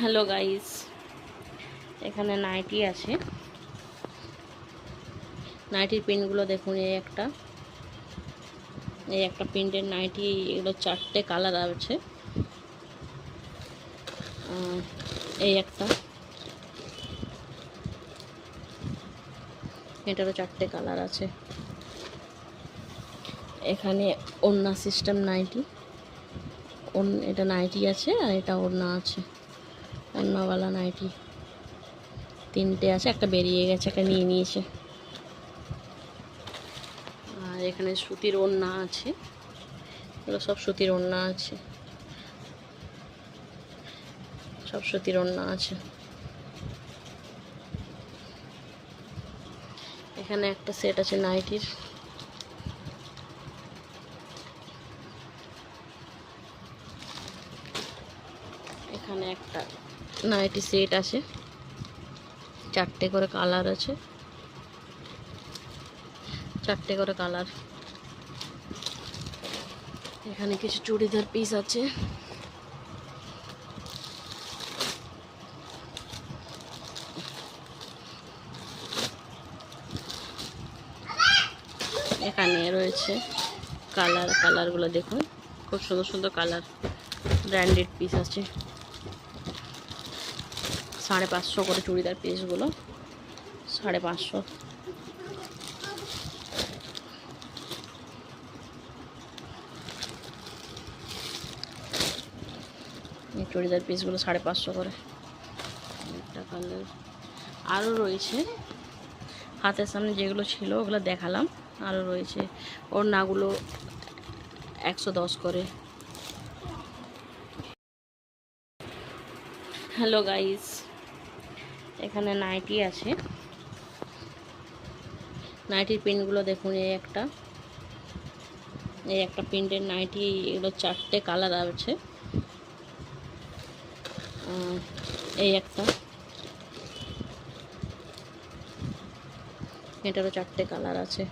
Hello guys, এখানে nightie আছে। নাইটির প্রিন্টগুলো দেখুন। এই একটা প্রিন্টের নাইটি, এগুলো 4টে কালার আছে। এই একটা, এটারও 4টে কালার আছে। এখানে ওড়না সিস্টেম নাইটি, এটা নাইটি আছে আর এটা ওড়না আছে। ওড়নাওয়ালা নাইটি 3টে আছে, একটা বেরিয়ে গেছে, একটা নিয়ে নিয়েছে। আর এখানে সুতির ওড়না আছে, এগুলো সব সুতির ওড়না আছে, সব সুতির ওড়না আছে। এখানে একটা সেট আছে নাইটির। এখানে একটা নাইটি সেট আছে, 4টে করে কালার আছে, 4টে করে কালার। এখানে কিছু চুড়িদার পিস আছে। এখানে রয়েছে কালারগুলো দেখুন, খুব সুন্দর সুন্দর কালার, ব্র্যান্ডেড পিস আছে। 550 করে চুড়িদার পিসগুলো, 550। এই চুড়িদার পিসগুলো 550 করে। একটা কালার আরও রয়েছে, হাতের সামনে যেগুলো ছিল ওগুলো দেখালাম। আরও রয়েছে ওড়নাগুলো 110 করে। হ্যালো গাইস, এখানে নাইটি আছে। নাইটির প্রিন্টগুলো দেখুন। এই একটা প্রিন্টের নাইটি, এগুলো 4টে কালার আছে। এই একটা, এটারও 4টে কালার আছে।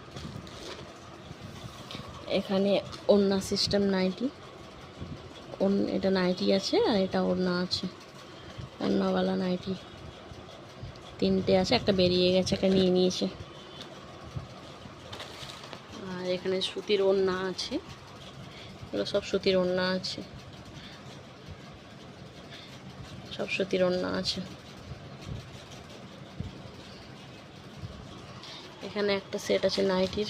এখানে ওড়না সিস্টেম নাইটি, এটা নাইটি আছে আর এটা ওড়না আছে। ওড়নাওয়ালা নাইটি 3টে আছে, একটা বেরিয়ে গেছে, একটা নিয়ে নিয়েছে। আর এখানে সুতির ওড়না আছে, এগুলো সব সুতির ওড়না আছে, সব সুতির ওড়না আছে। এখানে একটা সেট আছে নাইটির।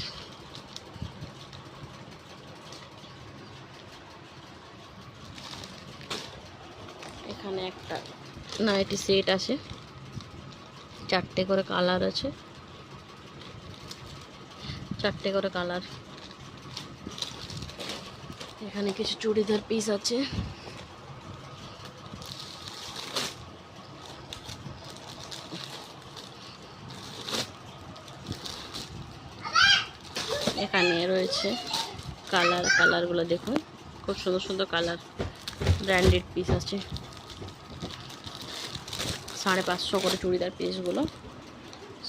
এখানে একটা নাইটি সেট আছে, 4টে করে কালার আছে, 4টে করে কালার। এখানে কিছু চুড়িদার পিস আছে। এখানে রয়েছে কালারগুলো দেখুন, খুব সুন্দর সুন্দর কালার, ব্র্যান্ডেড পিস আছে। 550 করে চুড়িদার পিসগুলো,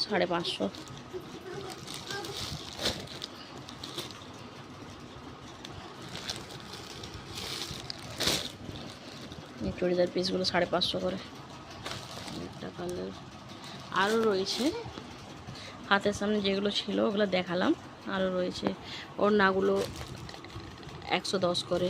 550। এই চুড়িদার পিসগুলো 550 করে। একটা কালার আরও রয়েছে, হাতের সামনে যেগুলো ছিল ওগুলো দেখালাম। আরও রয়েছে ওড়নাগুলো 110 করে।